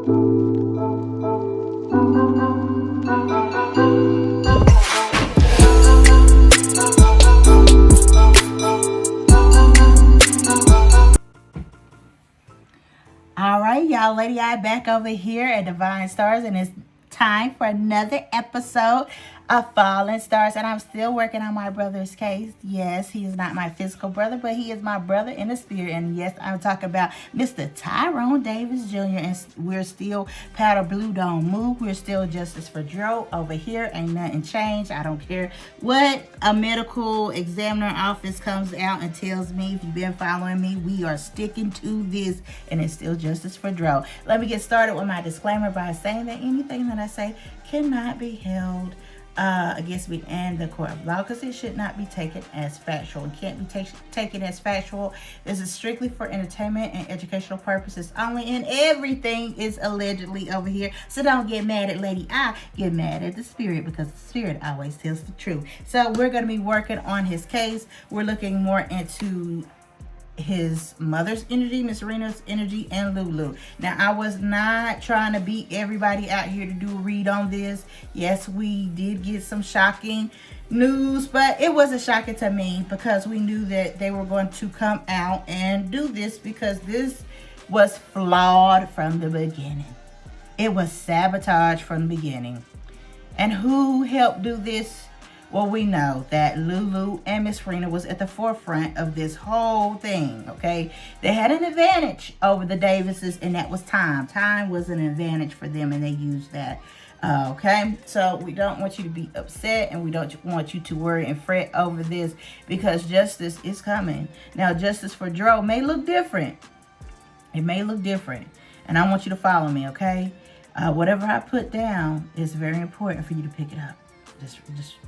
All right, y'all, Lady I back over here at Divine Stars, and it's time for another episode of Fallen Stars. And I'm still working on my brother's case. Yes, he is not my physical brother, but he is my brother in the spirit. And yes, I'm talking about Mr. Tyrone Davis Jr. And we're still powder blue, don't move. We're still justice for Dro over here. Ain't nothing changed. I don't care what a medical examiner office comes out and tells me. If you've been following me, we are sticking to this, and it's still justice for Dro. Let me get started with my disclaimer by saying that anything that I say cannot be held against me and the court of law, because it should not be taken as factual. It can't be taken as factual. This is strictly for entertainment and educational purposes only, and everything is allegedly over here. So don't get mad at Lady I, get mad at the spirit, because the spirit always tells the truth. So we're going to be working on his case. We're looking more into his mother's energy, Miss Rena's energy, and Lulu. Now, I was not trying to beat everybody out here to do a read on this. Yes, we did get some shocking news, but it wasn't shocking to me because we knew that they were going to come out and do this, because this was flawed from the beginning. It was sabotage from the beginning. And who helped do this? Well, we know that Lulu and Miss Rena was at the forefront of this whole thing, okay? They had an advantage over the Davises, and that was time. Time was an advantage for them, and they used that, okay? So we don't want you to be upset, and we don't want you to worry and fret over this, because justice is coming. Now, justice for Dro may look different. It may look different, and I want you to follow me, okay? Whatever I put down is very important for you to pick it up.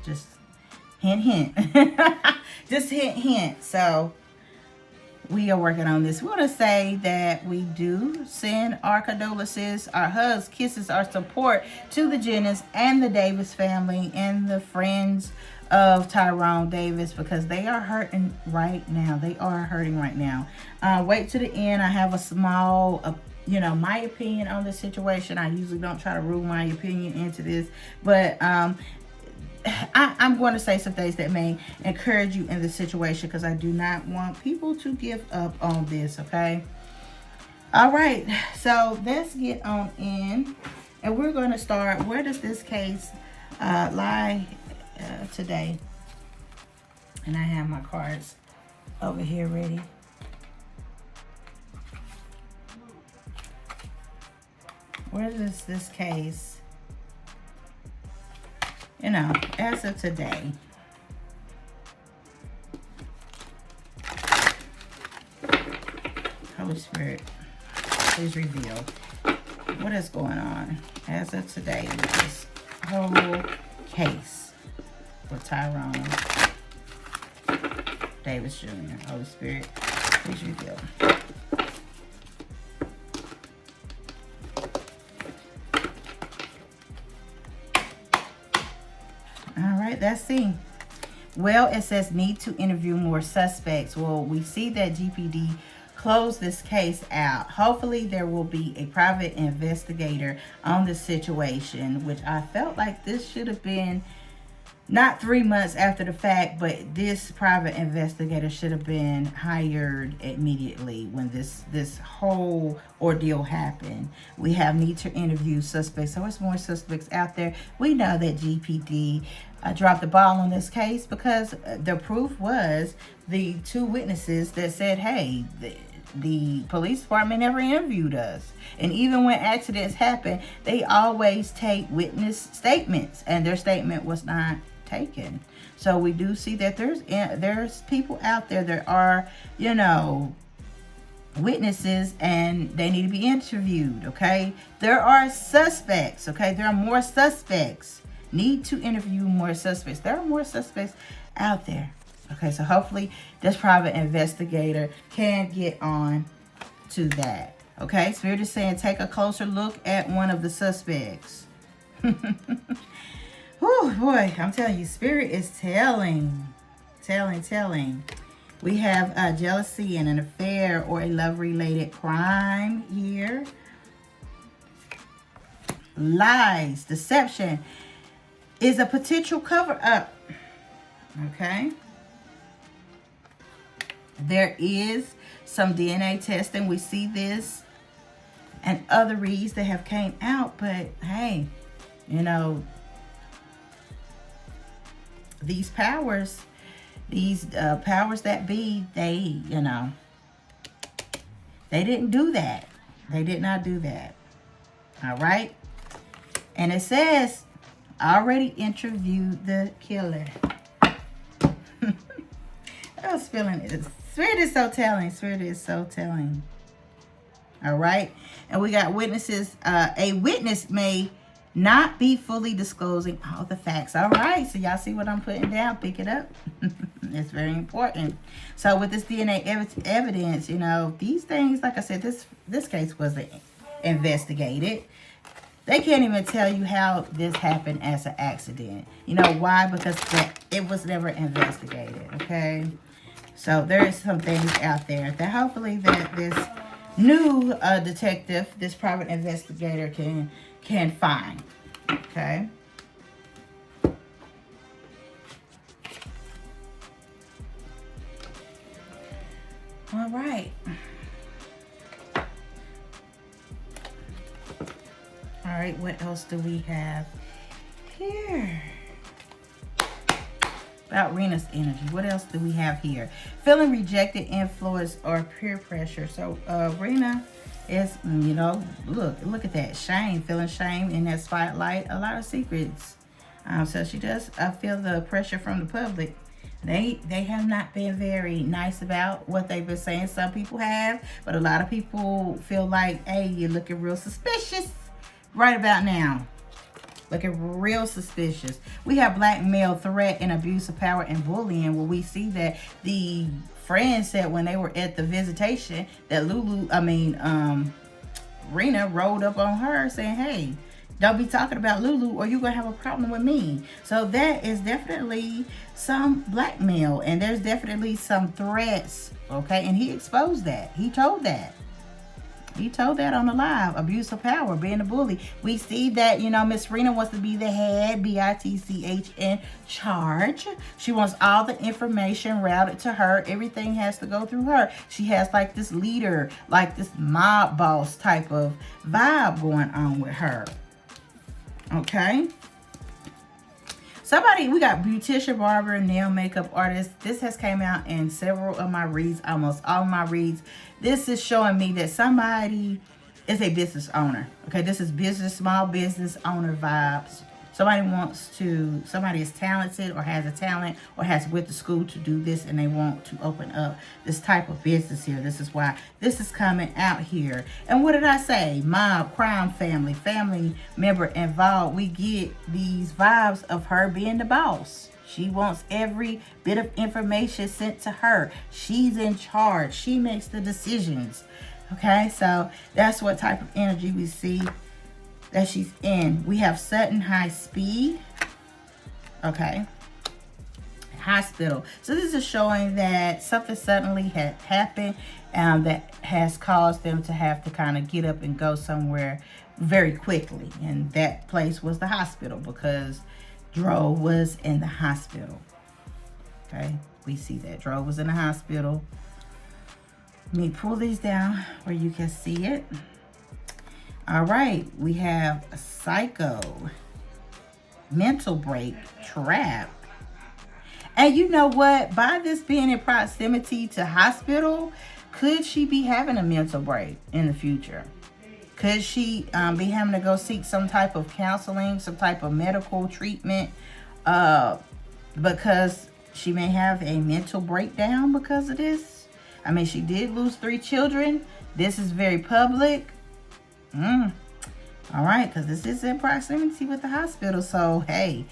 Just hint, hint. Just hint, hint. So we are working on this. We want to say that we do send our condolences, our hugs, kisses, our support to the Jennings and the Davis family and the friends of Tyrone Davis, because they are hurting right now. They are hurting right now. Wait to the end. I have a small my opinion on the situation. I usually don't try to rule my opinion into this, but I'm going to say some things that may encourage you in this situation, because I do not want people to give up on this, okay? All right, so let's get on in, and we're going to start. Where does this case lie today? And I have my cards over here ready. Where does this case, as of today? Holy Spirit, please reveal what is going on as of today with this whole case for Tyrone Davis Jr. Holy Spirit, please reveal. Let's see. Well, it says need to interview more suspects. Well, we see that GPD closed this case out. Hopefully there will be a private investigator on this situation, which I felt like this should have been not 3 months after the fact, but this private investigator should have been hired immediately when this whole ordeal happened. We have need to interview suspects. So there's more suspects out there. We know that GPD dropped the ball on this case, because the proof was the 2 witnesses that said, hey, the police department never interviewed us. And even when accidents happen, they always take witness statements, and their statement was not taken. So we do see that there's people out there that are, witnesses, and they need to be interviewed, okay? There are suspects, okay? There are more suspects. Need to interview more suspects. There are more suspects out there. Okay, so hopefully this private investigator can get on to that. Okay, Spirit is saying take a closer look at one of the suspects. Oh boy, I'm telling you, Spirit is telling. We have jealousy and an affair or a love-related crime here. lies, deception is a potential cover-up. Okay. There is some DNA testing. We see this and other reads that have came out. But, hey, you know, these powers that be, they, you know, they didn't do that. They did not do that. All right. And it says, already interviewed the killer. I was feeling it. Spirit is so telling. Spirit is so telling. All right. And we got witnesses. A witness may not be fully disclosing all the facts. All right. So y'all see what I'm putting down? Pick it up. It's very important. So with this DNA evidence, you know, these things, like I said, this case wasn't investigated. They can't even tell you how this happened as an accident. You know why? Because it was never investigated. Okay. So there is some things out there that hopefully that this new detective, this private investigator can find. Okay. All right. All right, what else do we have here? About Rena's energy. What else do we have here? Feeling rejected, influence, or peer pressure. So Rena is, you know, look at that. Shame, feeling shame in that spotlight. A lot of secrets. So she does feel the pressure from the public. They have not been very nice about what they've been saying. Some people have, but a lot of people feel like, hey, you're looking real suspicious right about now. Looking real suspicious. We have blackmail, threat, and abuse of power and bullying, where we see that the friends said when they were at the visitation that Rena rolled up on her saying, hey, don't be talking about Lulu or you're going to have a problem with me. So that is definitely some blackmail, and there's definitely some threats, okay? And he exposed that. He told that. He told that on the live. Abuse of power, being a bully. We see that, you know, Miss Rena wants to be the head, B-I-T-C-H, in charge. She wants all the information routed to her. Everything has to go through her. She has like this leader, like this mob boss type of vibe going on with her. Okay. We got beautician, barber, nail makeup artist. This has came out in several of my reads, almost all of my reads. This is showing me that somebody is a business owner. Okay, this is small business owner vibes. Somebody is talented or has a talent or has went to school to do this, and they want to open up this type of business here. This is why this is coming out here. And what did I say? Mob, crime family member involved. We get these vibes of her being the boss. She wants every bit of information sent to her. She's in charge. She makes the decisions. Okay, so that's what type of energy we see that she's in. We have sudden high speed. Okay. Hospital. So this is showing that something suddenly had happened that has caused them to have to kind of get up and go somewhere very quickly. And that place was the hospital because Dro was in the hospital. Okay. We see that Dro was in the hospital. Let me pull these down where you can see it. All right, we have a psycho, mental break, trap. And you know what? By this being in proximity to hospital, could she be having a mental break in the future? Could she be having to go seek some type of counseling, some type of medical treatment because she may have a mental breakdown because of this? I mean, she did lose 3 children. This is very public. All right, because this is in proximity with the hospital. So, hey,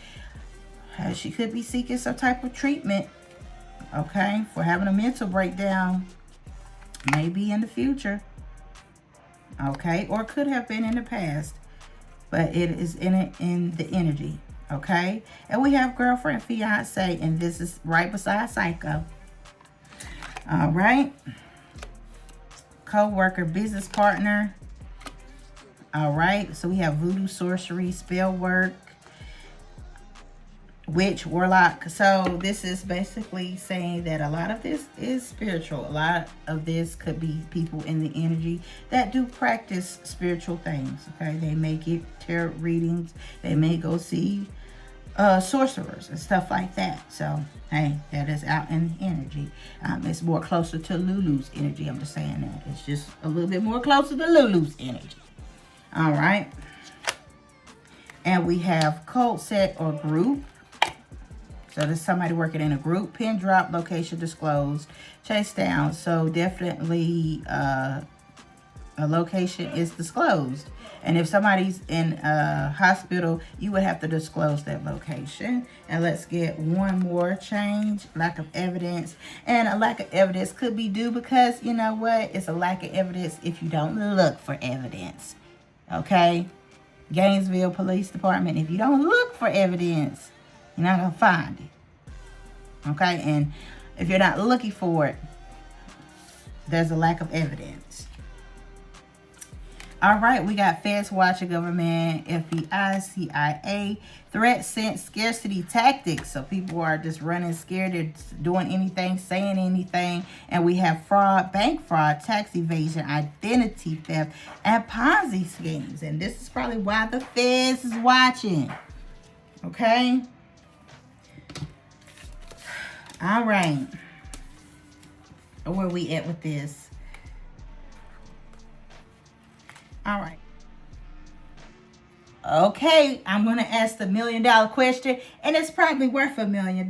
she could be seeking some type of treatment, okay, for having a mental breakdown, maybe in the future, okay, or could have been in the past, but it is in the energy, okay. And we have girlfriend, fiance, and this is right beside psycho. All right, co-worker, business partner. All right, so we have voodoo, sorcery, spell work, witch, warlock. So this is basically saying that a lot of this is spiritual. A lot of this could be people in the energy that do practice spiritual things. Okay, they may get tarot readings, they may go see sorcerers and stuff like that. So hey, that is out in the energy. It's more closer to Lulu's energy. I'm just saying that it's just a little bit more closer to Lulu's energy. All right, and we have cult, set, or group. So there's somebody working in a group. Pin drop, location disclosed, chase down. So definitely a location is disclosed. And if somebody's in a hospital, you would have to disclose that location. And let's get one more change. Lack of evidence. And a lack of evidence could be due because, you know what? It's a lack of evidence if you don't look for evidence. Okay? Gainesville Police Department, if you don't look for evidence, you're not going to find it. Okay? And if you're not looking for it, there's a lack of evidence. All right, we got feds watching, government, FBI, CIA, threat, sense, scarcity tactics. So people are just running scared. They're doing anything, saying anything. And we have fraud, bank fraud, tax evasion, identity theft, and Ponzi schemes. And this is probably why the feds is watching. Okay? All right. Where are we at with this? All right. Okay, I'm going to ask the $1 million question, and it's probably worth $1 million.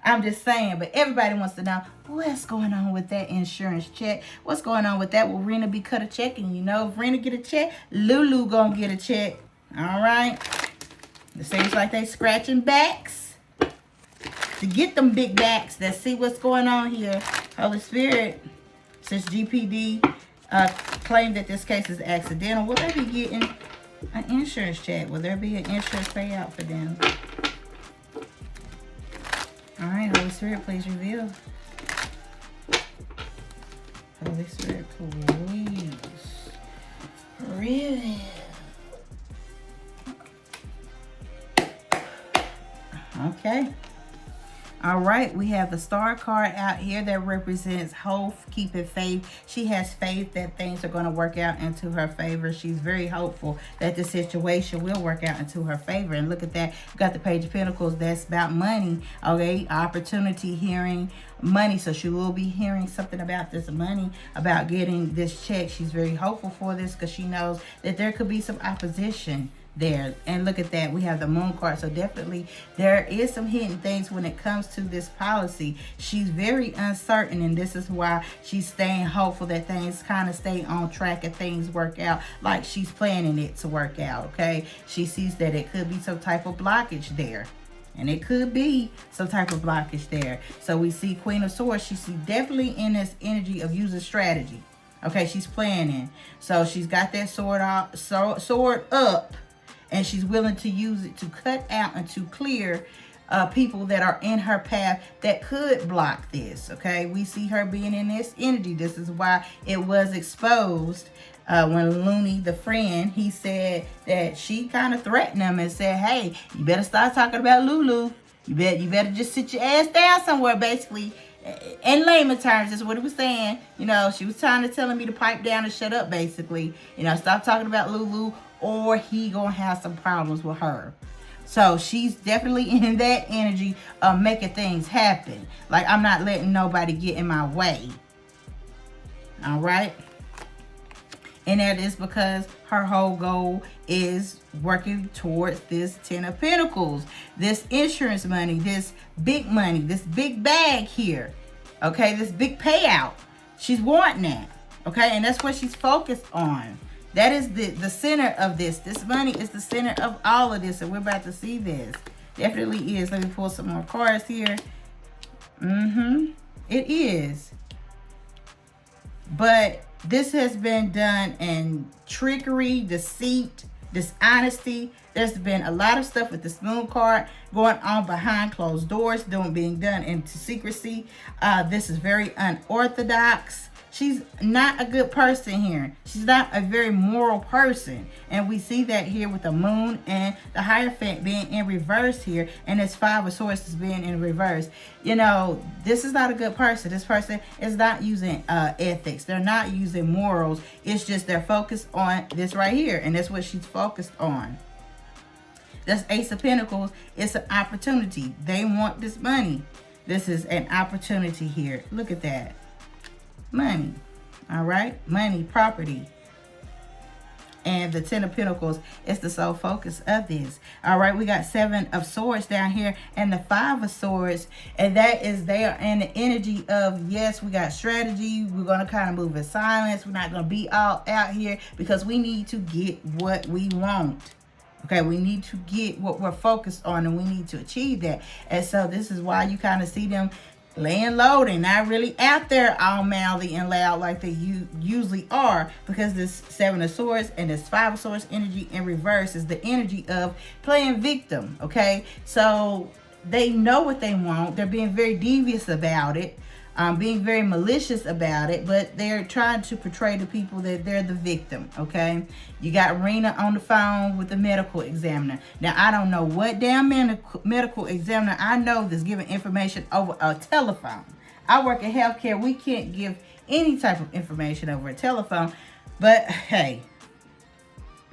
I'm just saying, but everybody wants to know what's going on with that insurance check. What's going on with that? Will Rena be cut a check? And you know, if Rena get a check, Lulu gonna get a check. All right. It seems like they scratching backs to get them big backs. Let's see what's going on here. Holy Spirit, since GPD claimed that this case is accidental, will they be getting an insurance check? Will there be an insurance payout for them? All right, Holy Spirit, please reveal. Holy Spirit, please reveal. Okay. All right, we have the star card out here that represents hope, keeping faith. She has faith that things are going to work out into her favor. She's very hopeful that the situation will work out into her favor. And look at that. Got the Page of Pentacles. That's about money. Okay, opportunity, hearing money. So she will be hearing something about this money, about getting this check. She's very hopeful for this because she knows that there could be some opposition there. And look at that, we have the moon card. So definitely there is some hidden things when it comes to this policy. She's very uncertain, and this is why she's staying hopeful that things kind of stay on track and things work out like she's planning it to work out. Okay, she sees that it could be some type of blockage there, and it could be some type of blockage there. So we see Queen of Swords. She's definitely in this energy of using strategy. Okay, she's planning. So she's got that sword up, and she's willing to use it to cut out and to clear people that are in her path that could block this. Okay, we see her being in this energy. This is why it was exposed when Looney, the friend, he said that she kind of threatened him and said, hey, you better start talking about Lulu. You better just sit your ass down somewhere, basically. In layman terms, is what he was saying. You know, she was trying to tell me to pipe down and shut up, basically. You know, stop talking about Lulu, or he gonna have some problems with her. So she's definitely in that energy of making things happen. Like, I'm not letting nobody get in my way. All right. And that is because her whole goal is working towards this 10 of Pentacles, this insurance money, this big money, this big bag here. Okay, this big payout. She's wanting that. Okay, and that's what she's focused on. That is the center of this. This money is the center of all of this, and we're about to see this. Definitely is. Let me pull some more cards here. It is. But this has been done in trickery, deceit, dishonesty. There's been a lot of stuff with this moon card going on behind closed doors, being done into secrecy. This is very unorthodox. She's not a good person here. She's not a very moral person. And we see that here with the moon and the Hierophant being in reverse here. And this Five of Swords is being in reverse. You know, this is not a good person. This person is not using ethics. They're not using morals. It's just they're focused on this right here. And that's what she's focused on. That's Ace of Pentacles. It's an opportunity. They want this money. This is an opportunity here. Look at that. Money. All right. Money, property. And the Ten of Pentacles is the sole focus of this. All right. We got Seven of Swords down here and the Five of Swords. And that is, they are in the energy of, yes, we got strategy. We're going to kind of move in silence. We're not going to be all out here because we need to get what we want. Okay, we need to get what we're focused on and we need to achieve that. And so this is why you kind of see them laying low. They're not really out there all mouthy and loud like they usually are, because this Seven of Swords and this Five of Swords energy in reverse is the energy of playing victim. Okay, so they know what they want. They're being very devious about it. Being very malicious about it, but they're trying to portray to people that they're the victim, okay? You got Rena on the phone with the medical examiner. Now, I don't know what damn medical examiner I know that's giving information over a telephone. I work in healthcare. We can't give any type of information over a telephone, but hey,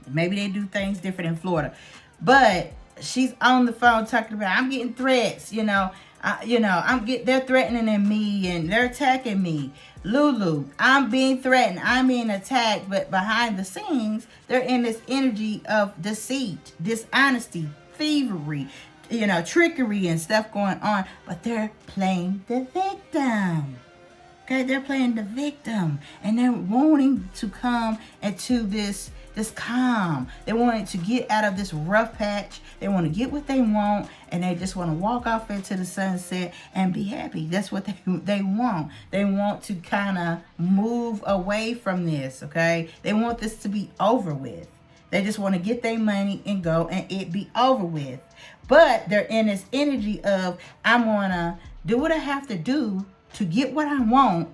maybe they do things different in Florida. But she's on the phone talking about, I'm getting threats, you know, they're threatening me and they're attacking me. Lulu, I'm being threatened. I'm being attacked. But behind the scenes, they're in this energy of deceit, dishonesty, thievery, you know, trickery and stuff going on. But they're playing the victim. Okay, they're playing the victim. And they're wanting to come into this calm. They want to get out of this rough patch. They want to get what they want, and they just want to walk off into the sunset and be happy. That's what they want. They want to kind of move away from this, okay? They want this to be over with. They just want to get their money and go and it be over with. But they're in this energy of, I'm going to do what I have to do to get what I want.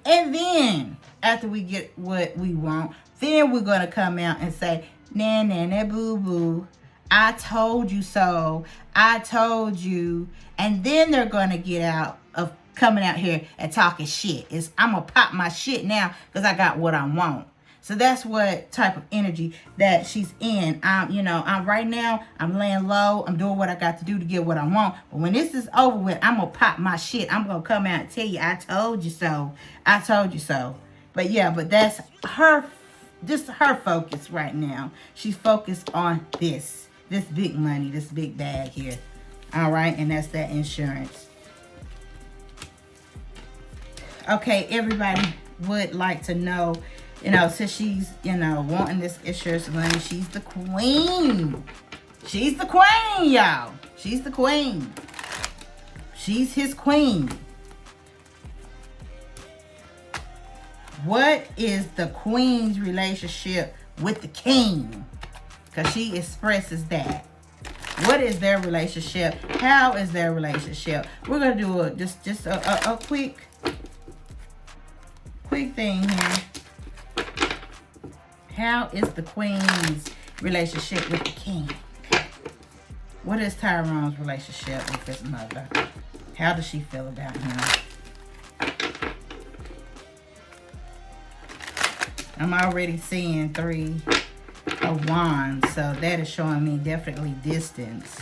And then after we get what we want, then we're going to come out and say, nah, nah, nah, boo, boo. I told you so. I told you. And then they're going to get out of coming out here and talking shit. I'm going to pop my shit now because I got what I want. So that's what type of energy that she's in. I'm right now, I'm laying low. I'm doing what I got to do to get what I want. But when this is over with, I'm going to pop my shit. I'm going to come out and tell you, I told you so. I told you so. But yeah, but that's her, just her focus right now. She's focused on this big money, this big bag here. All right, and that's that insurance. Okay, everybody would like to know, since she's, wanting this insurance money, she's the queen. She's the queen, y'all. She's the queen. She's his queen. What is the queen's relationship with the king? Because she expresses that. What is their relationship? How is their relationship? We're going to do a quick thing here. How is the queen's relationship with the king? What is Tyrone's relationship with his mother? How does she feel about him? I'm already seeing 3 of Wands, so that is showing me definitely distance.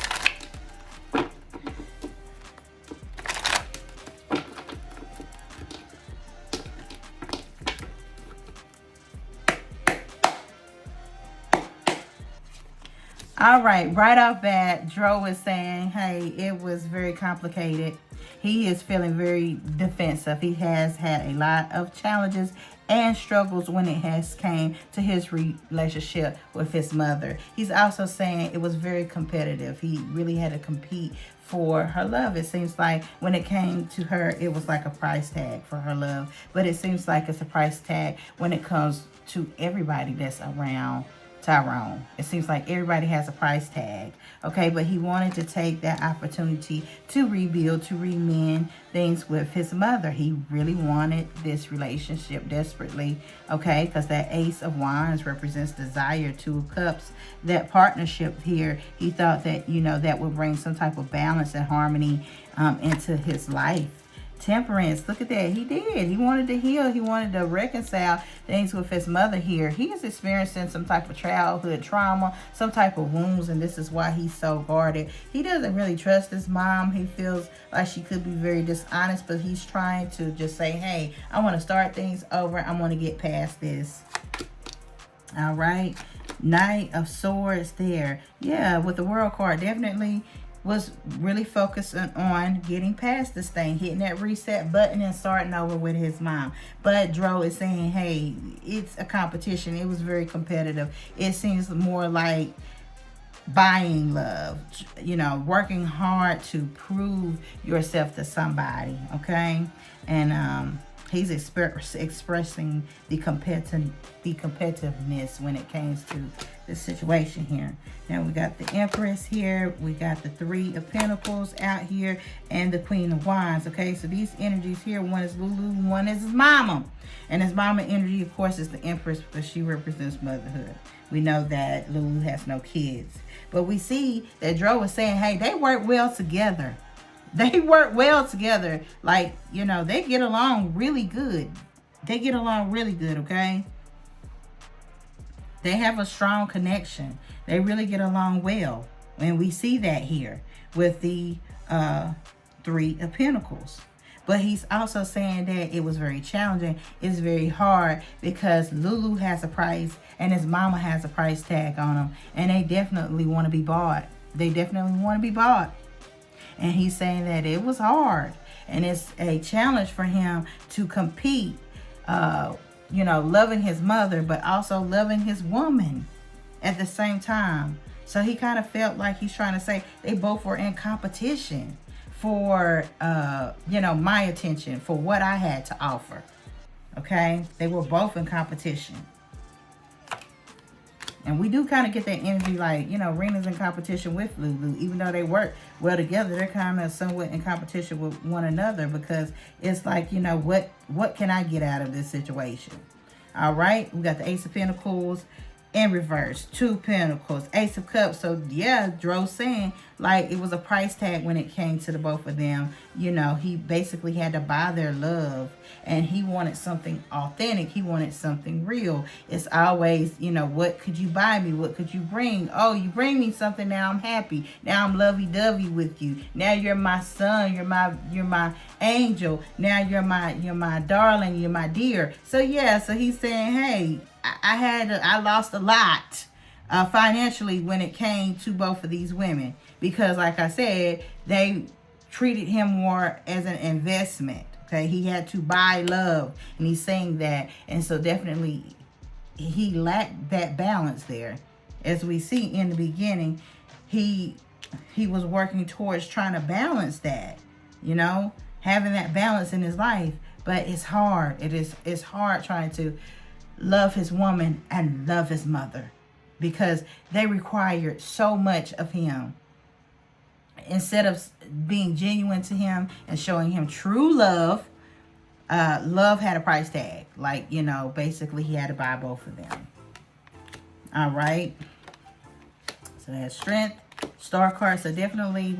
All right off bat, Dro is saying, hey, it was very complicated. He is feeling very defensive. He has had a lot of challenges and struggles when it has came to his relationship with his mother. He's also saying it was very competitive. He really had to compete for her love. It seems like when it came to her, it was like a price tag for her love. But it seems like it's a price tag when it comes to everybody that's around Tyrone. It seems like everybody has a price tag, okay? But he wanted to take that opportunity to rebuild, to remend things with his mother. He really wanted this relationship desperately, okay? Because that Ace of Wands represents desire, Two of Cups, that partnership here. He thought that, you know, that would bring some type of balance and harmony into his life. Temperance, look at that. He did. He wanted to heal. He wanted to reconcile things with his mother here. He is experiencing some type of childhood trauma, some type of wounds, and this is why he's so guarded. He doesn't really trust his mom. He feels like she could be very dishonest, but he's trying to just say, hey, I want to start things over. I want to get past this. All right. Knight of Swords there. Yeah, with the World card, definitely was really focusing on getting past this thing, hitting that reset button and starting over with his mom. But Dro is saying, hey, it's a competition. It was very competitive. It seems more like buying love, you know, working hard to prove yourself to somebody, okay? And he's expressing the competitiveness when it comes to the situation here. Now we got the Empress here, we got the Three of Pentacles out here, and the Queen of Wands. Okay, so these energies here, one is Lulu, one is his mama. And his mama energy, of course, is the Empress because she represents motherhood. We know that Lulu has no kids, but we see that Dro was saying, hey, they work well together. They work well together. Like, you know, they get along really good. They get along really good, okay? They have a strong connection. They really get along well. And we see that here with the Three of Pentacles. But he's also saying that it was very challenging. It's very hard because Lulu has a price and his mama has a price tag on them. And they definitely want to be bought. They definitely want to be bought. And he's saying that it was hard. And it's a challenge for him to compete, you know, loving his mother, but also loving his woman at the same time. So he kind of felt like he's trying to say they both were in competition for, you know, my attention, for what I had to offer. Okay? They were both in competition. And we do kind of get that energy like, you know, Rena's in competition with Lulu. Even though they work well together, they're kind of somewhat in competition with one another because it's like, you know, what can I get out of this situation? All right. We got the Ace of Pentacles in reverse. Two of Pentacles. Ace of Cups. So, yeah, Dro's saying like it was a price tag when it came to the both of them. You know, he basically had to buy their love. And he wanted something authentic. He wanted something real. It's always, you know, what could you buy me? What could you bring? Oh, you bring me something. Now I'm happy. Now I'm lovey-dovey with you. Now you're my son. You're my angel. Now you're my darling. You're my dear. So yeah. So he's saying, hey, I lost a lot financially when it came to both of these women because, like I said, they treated him more as an investment. Okay, he had to buy love, and he's saying that, and so definitely he lacked that balance there. As we see in the beginning, he was working towards trying to balance that, you know, having that balance in his life. But it's hard. It's hard trying to love his woman and love his mother because they required so much of him. Instead of being genuine to him and showing him true love, love had a price tag. Like, you know, basically he had to buy both of them. All right. So that's Strength. Star card. So definitely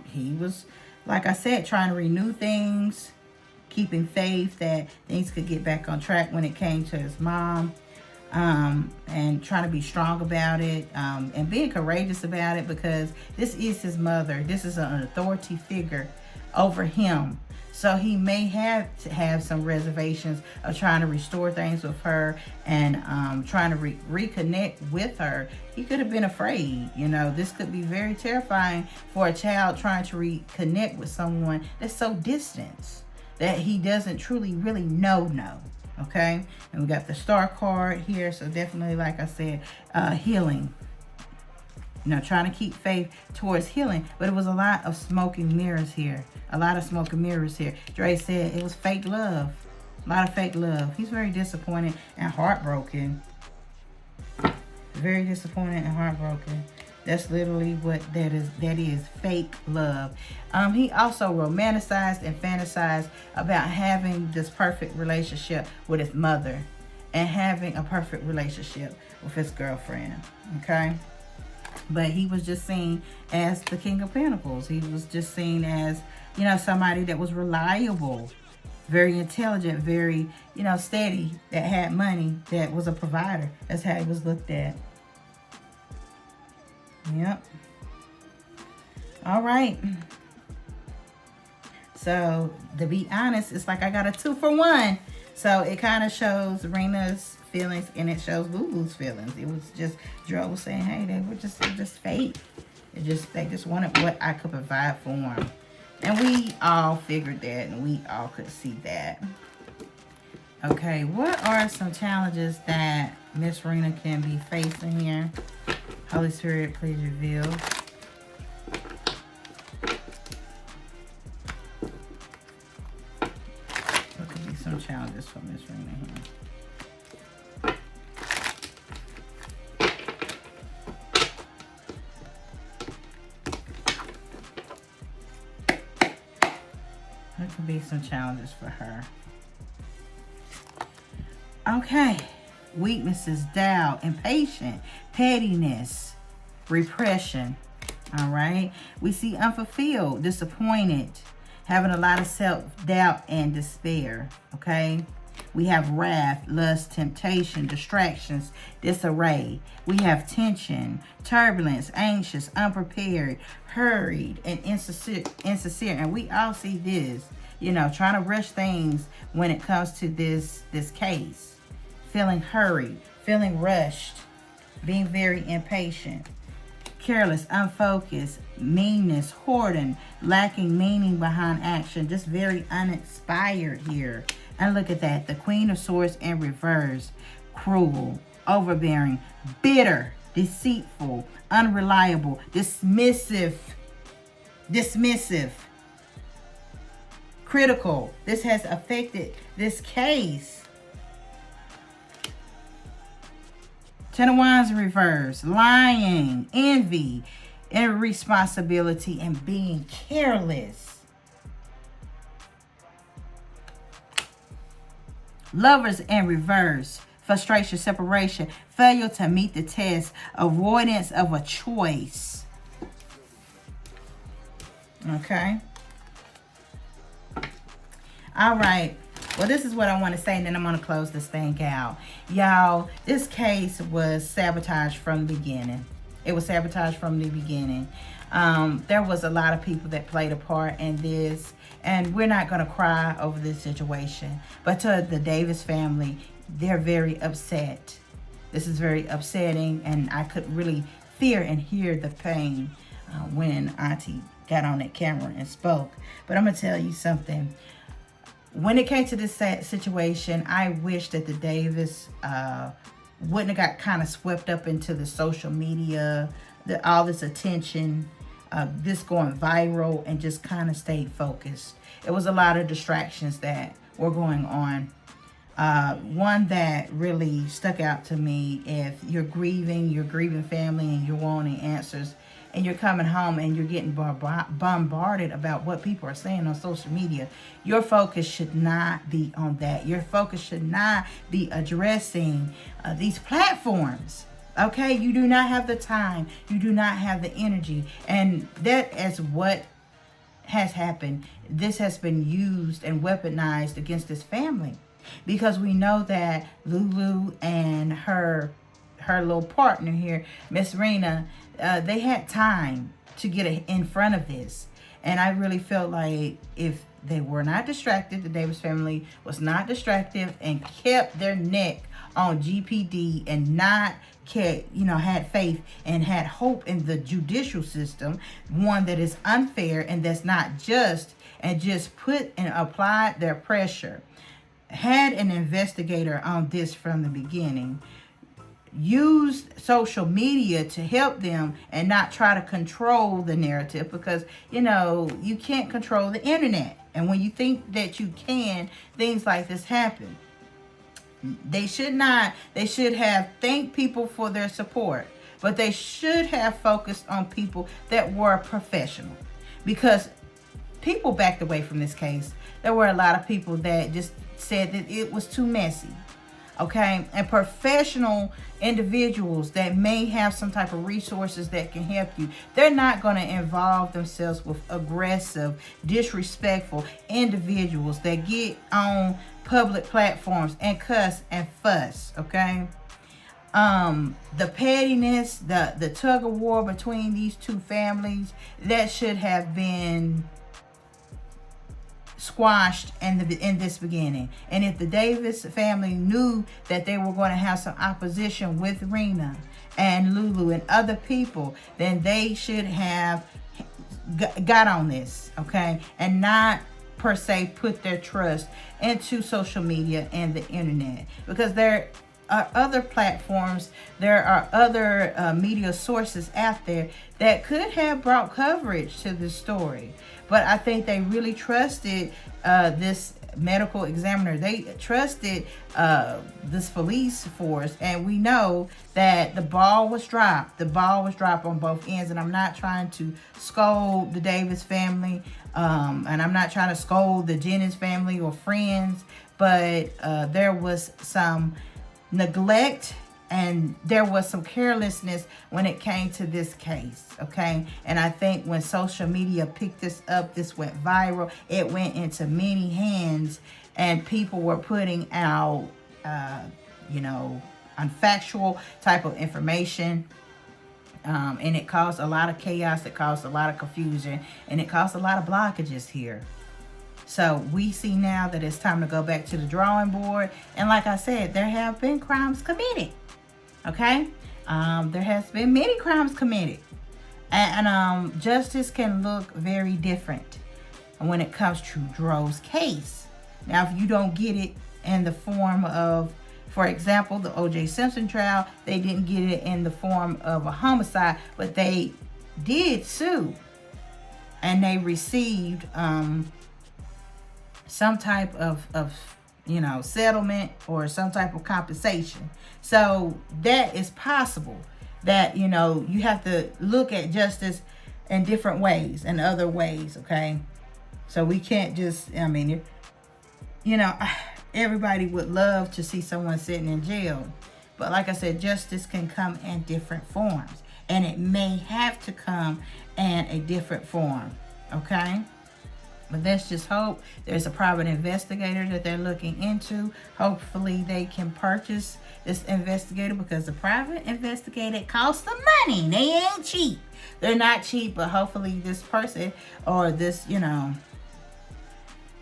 he was, like I said, trying to renew things, keeping faith that things could get back on track when it came to his mom. And trying to be strong about it, and being courageous about it because this is his mother. This is an authority figure over him. So he may have to have some reservations of trying to restore things with her and trying to reconnect with her. He could have been afraid. You know, this could be very terrifying for a child trying to reconnect with someone that's so distant that he doesn't truly really know. Okay, and we got the Star card here, so definitely, like I said, healing. You know, trying to keep faith towards healing, but it was a lot of smoke and mirrors here. A lot of smoke and mirrors here. Dre said it was fake love. A lot of fake love. He's very disappointed and heartbroken. very disappointed and heartbroken. That's literally what that is. That is fake love. He also romanticized and fantasized about having this perfect relationship with his mother and having a perfect relationship with his girlfriend. Okay? But he was just seen as the King of Pentacles. He was just seen as, somebody that was reliable, very intelligent, very, steady, that had money, that was a provider. That's how he was looked at. Yep. All right. So, to be honest, it's like I got a 2 for 1. So, it kind of shows Rena's feelings and it shows Lulu's feelings. It was just, Joe was saying, hey, they were just fake. They just wanted what I could provide for them. And we all figured that and we all could see that. Okay, what are some challenges that Miss Rena can be facing here? Holy Spirit, please reveal. What could be some challenges for Miss Rena here? What could be some challenges for her? Okay. Weaknesses, doubt, impatient, pettiness, repression. All right. We see unfulfilled, disappointed, having a lot of self-doubt and despair. Okay. We have wrath, lust, temptation, distractions, disarray. We have tension, turbulence, anxious, unprepared, hurried, and insincere. And we all see this, trying to rush things when it comes to this case. Feeling hurried, feeling rushed, being very impatient, careless, unfocused, meanness, hoarding, lacking meaning behind action, just very uninspired here. And look at that, the Queen of Swords in reverse, cruel, overbearing, bitter, deceitful, unreliable, dismissive, critical. This has affected this case. Ten of Wands in reverse, lying, envy, irresponsibility, and being careless. Lovers in reverse, frustration, separation, failure to meet the test, avoidance of a choice. Okay. All right. Well, this is what I want to say, and then I'm going to close this thing out. Y'all, this case was sabotaged from the beginning. It was sabotaged from the beginning. There was a lot of people that played a part in this, and we're not going to cry over this situation. But to the Davis family, they're very upset. This is very upsetting, and I could really feel and hear the pain when Auntie got on that camera and spoke. But I'm going to tell you something. When it came to this situation, I wish that the Davis wouldn't have got kind of swept up into the social media, all this attention, this going viral, and just kind of stayed focused. It was a lot of distractions that were going on. One that really stuck out to me, if you're grieving family and you're wanting answers, and you're coming home and you're getting bombarded about what people are saying on social media, your focus should not be on that. Your focus should not be addressing these platforms. Okay? You do not have the time. You do not have the energy. And that is what has happened. This has been used and weaponized against this family. Because we know that Lulu and her little partner here, Miss Rena, they had time to get in front of this. And I really felt like if they were not distracted, the Davis family was not distracted and kept their neck on GPD and not had faith and had hope in the judicial system, one that is unfair and that's not just, and just put and applied their pressure, had an investigator on this from the beginning, used social media to help them and not try to control the narrative, because you can't control the internet, and when you think that you can, things like this happen. They should have thanked people for their support, but they should have focused on people that were professional, because people backed away from this case. There were a lot of people that just said that it was too messy. Okay, and professional individuals that may have some type of resources that can help you, they're not going to involve themselves with aggressive, disrespectful individuals that get on public platforms and cuss and fuss. Okay, the pettiness, the tug of war between these two families, that should have been squashed in this beginning. And if the Davis family knew that they were going to have some opposition with Rena and Lulu and other people, then they should have got on this, okay, and not per se put their trust into social media and the internet, because there are other platforms, there are other media sources out there that could have brought coverage to this story. But I think they really trusted this medical examiner. They trusted this police force, and we know that the ball was dropped. The ball was dropped on both ends, and I'm not trying to scold the Davis family, and I'm not trying to scold the Jennings family or friends, but there was some neglect and there was some carelessness when it came to this case, okay? And I think when social media picked this up, this went viral. It went into many hands, and people were putting out, unfactual type of information. And it caused a lot of chaos. It caused a lot of confusion, and it caused a lot of blockages here. So we see now that it's time to go back to the drawing board. And like I said, there have been crimes committed. Okay? There has been many crimes committed. And justice can look very different when it comes to Dro's case. Now, if you don't get it in the form of, for example, the O.J. Simpson trial, they didn't get it in the form of a homicide, but they did sue. And they received some type of settlement or some type of compensation. So that is possible. That, you have to look at justice in different ways and other ways, okay? So we can't just, everybody would love to see someone sitting in jail. But like I said, justice can come in different forms. And it may have to come in a different form, okay? But let's just hope there's a private investigator that they're looking into. Hopefully they can purchase this investigator, because the private investigator costs some money. They ain't cheap. They're not cheap, but hopefully this person or this,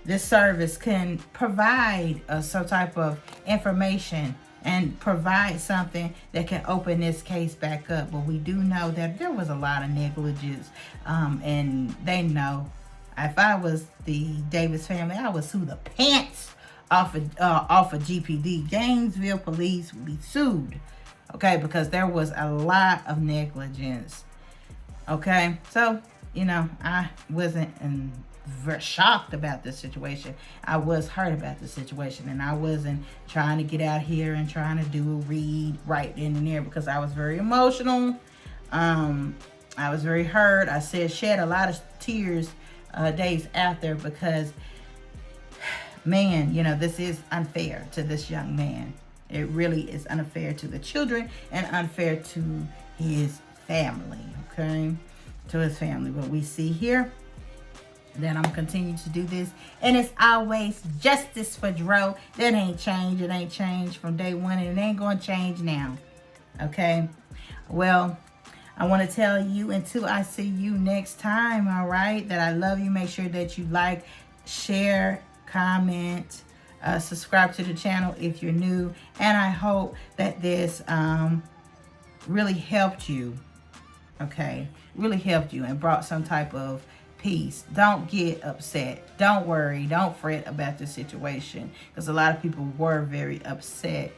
this service can provide some type of information and provide something that can open this case back up. But we do know that there was a lot of negligence, and they know. If I was the Davis family, I would sue the pants off of GPD. Gainesville police would be sued, okay, because there was a lot of negligence, okay? So, I wasn't very shocked about this situation. I was hurt about the situation, and I wasn't trying to get out here and trying to do a read right then and there, because I was very emotional. I was very hurt. I shed a lot of tears days after, because man, this is unfair to this young man. It really is unfair to the children and unfair to his family, okay? To his family. But we see here that I'm continuing to do this, and it's always justice for Dro. That ain't changed. It ain't changed from day one, and it ain't going to change now, okay? Well, I want to tell you, until I see you next time, all right, that I love you. Make sure that you like, share, comment, subscribe to the channel if you're new. And I hope that this really helped you, okay? Really helped you and brought some type of peace. Don't get upset. Don't worry. Don't fret about the situation, because a lot of people were very upset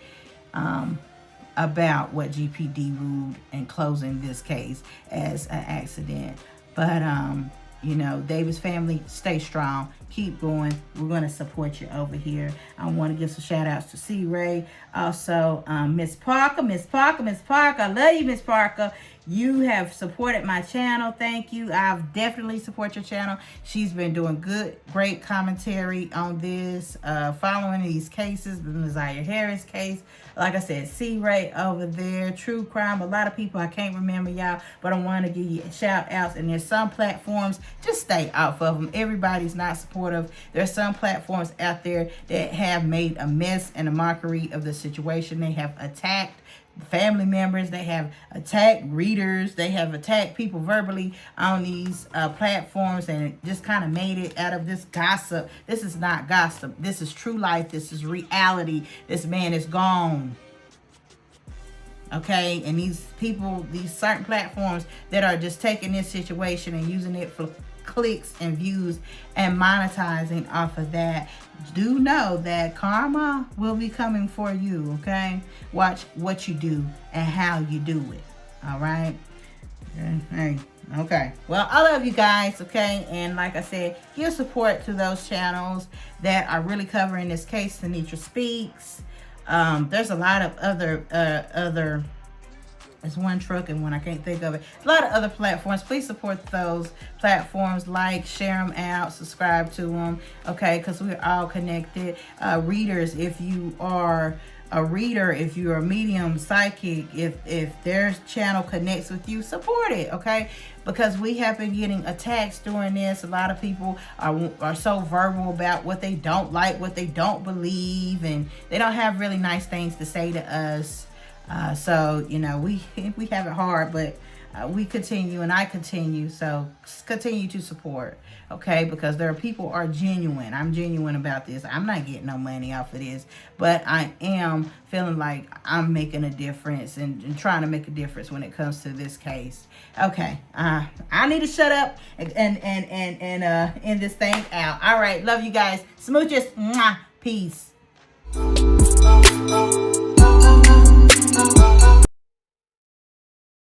about what GPD ruled in closing this case as an accident. But you know, Davis family, stay strong. Keep going. We're going to support you over here. I want to give some shout outs to C. Ray. Also, Miss Parker. Miss Parker. I love you, Miss Parker. You have supported my channel. Thank you. I've definitely support your channel. She's been doing great commentary on this, following these cases, the Nazaire Harris case. Like I said, C. Ray over there, true crime. A lot of people, I can't remember y'all, but I want to give you shout outs. And there's some platforms, just stay off of them. Everybody's not supportive. There's some platforms out there that have made a mess and a mockery of the situation. They have attacked family members, they have attacked readers, they have attacked people verbally on these platforms, and it just kind of made it out of this gossip. This is not gossip. This is true life. This is reality. This man is gone. Okay, and these people, these certain platforms that are just taking this situation and using it for clicks and views and monetizing off of that, do know that karma will be coming for you. Okay, watch what you do and how you do it. All right. Hey, okay, well, I love you guys. Okay, and like I said, give support to those channels that are really covering this case. Sinitra Speaks. There's a lot of other it's one truck and one I can't think of it. A lot of other platforms. Please support those platforms. Like, share them out, subscribe to them. Okay, because we're all connected. Readers, if you are a reader, if you're a medium, psychic, if their channel connects with you, support it. Okay, because we have been getting attacks during this. A lot of people are so verbal about what they don't like, what they don't believe, and they don't have really nice things to say to us. So, you know, we have it hard, but we continue, and I continue. So continue to support, okay? Because there are people are genuine. I'm genuine about this. I'm not getting no money off of this, but I am feeling like I'm making a difference and trying to make a difference when it comes to this case. Okay, I need to shut up and end this thing out. All right, love you guys. Smooches. Mwah. Peace.